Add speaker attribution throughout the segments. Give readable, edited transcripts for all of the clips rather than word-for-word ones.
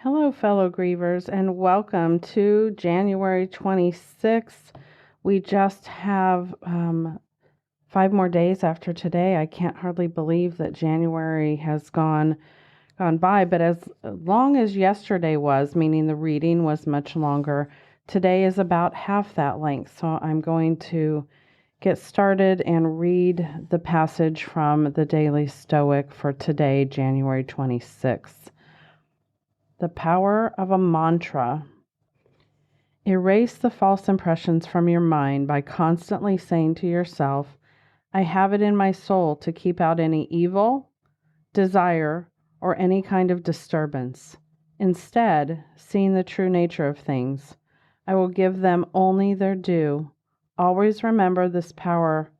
Speaker 1: Hello, fellow grievers, and welcome to January 26th. We just have 5 more days after today. I can't hardly believe that January has gone by, but as long as yesterday was, meaning the reading was much longer, today is about half that length. So I'm going to get started and read the passage from the Daily Stoic for today, January 26th. The power of a mantra. Erase the false impressions from your mind by constantly saying to yourself, I have it in my soul to keep out any evil, desire, or any kind of disturbance. Instead, seeing the true nature of things, I will give them only their due. Always remember this power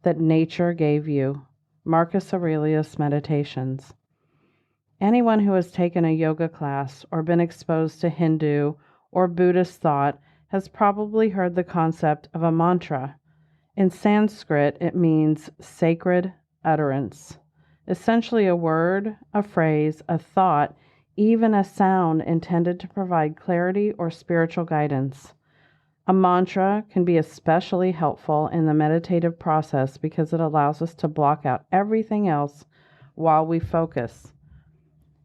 Speaker 1: that nature gave you. Marcus Aurelius Meditations. Anyone who has taken a yoga class or been exposed to Hindu or Buddhist thought has probably heard the concept of a mantra. In Sanskrit, it means sacred utterance, essentially a word, a phrase, a thought, even a sound intended to provide clarity or spiritual guidance. A mantra can be especially helpful in the meditative process because it allows us to block out everything else while we focus.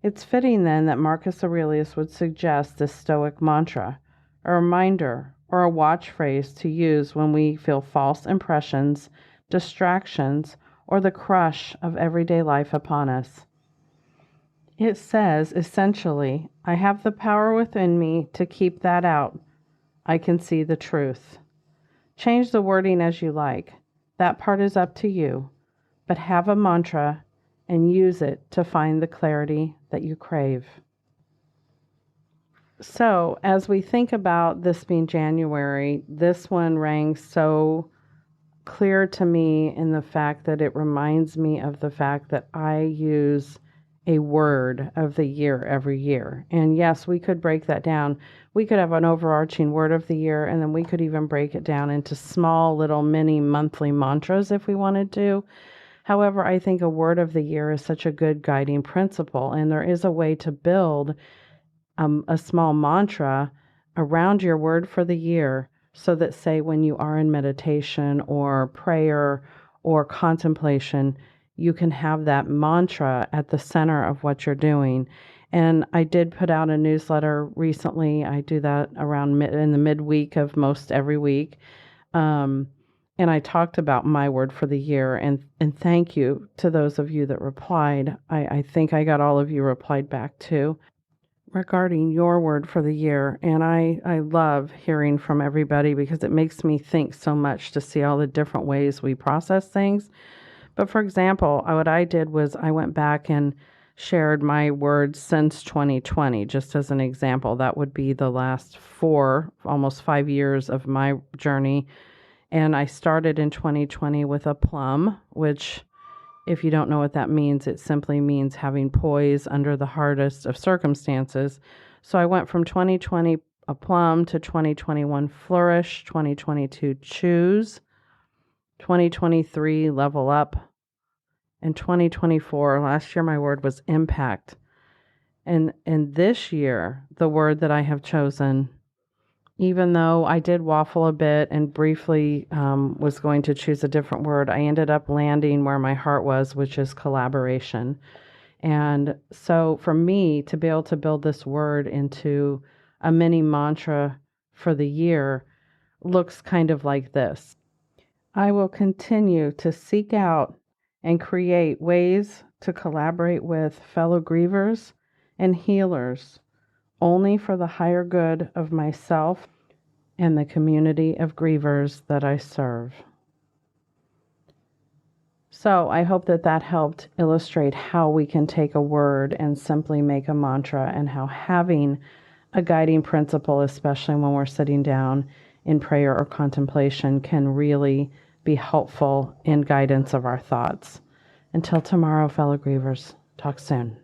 Speaker 1: It's fitting then that Marcus Aurelius would suggest this Stoic mantra, a reminder or a watch phrase to use when we feel false impressions, distractions, or the crush of everyday life upon us. It says, essentially, I have the power within me to keep that out. I can see the truth. Change the wording as you like. That part is up to you. But have a mantra and use it to find the clarity that you crave. So, as we think about this being January, this one rang so clear to me in the fact that it reminds me of the fact that I use a word of the year every year. And yes, we could break that down. We could have an overarching word of the year, and then we could even break it down into small little mini monthly mantras if we wanted to. However, I think a word of the year is such a good guiding principle, and there is a way to build a small mantra around your word for the year so that, say, when you are in meditation or prayer or contemplation, you can have that mantra at the center of what you're doing. And I did put out a newsletter recently. I do that around in the midweek of most every week. And I talked about my word for the year, and thank you to those of you that replied. I think I got all of you replied back too regarding your word for the year. And I love hearing from everybody because it makes me think so much to see all the different ways we process things. But for example, what I did was I went back and shared my words since 2020, just as an example. That would be the last almost 5 years of my journey. And I started in 2020 with a plum, which, if you don't know what that means, it simply means having poise under the hardest of circumstances. So I went from 2020 a plum to 2021 flourish, 2022 choose, 2023 level up, and 2024, last year my word was impact. And this year, the word that I have chosen, even though I did waffle a bit and briefly was going to choose a different word, I ended up landing where my heart was, which is collaboration. And so for me to be able to build this word into a mini mantra for the year looks kind of like this. I will continue to seek out and create ways to collaborate with fellow grievers and healers only for the higher good of myself and the community of grievers that I serve. So I hope that helped illustrate how we can take a word and simply make a mantra, and how having a guiding principle, especially when we're sitting down in prayer or contemplation, can really be helpful in guidance of our thoughts. Until tomorrow, fellow grievers, talk soon.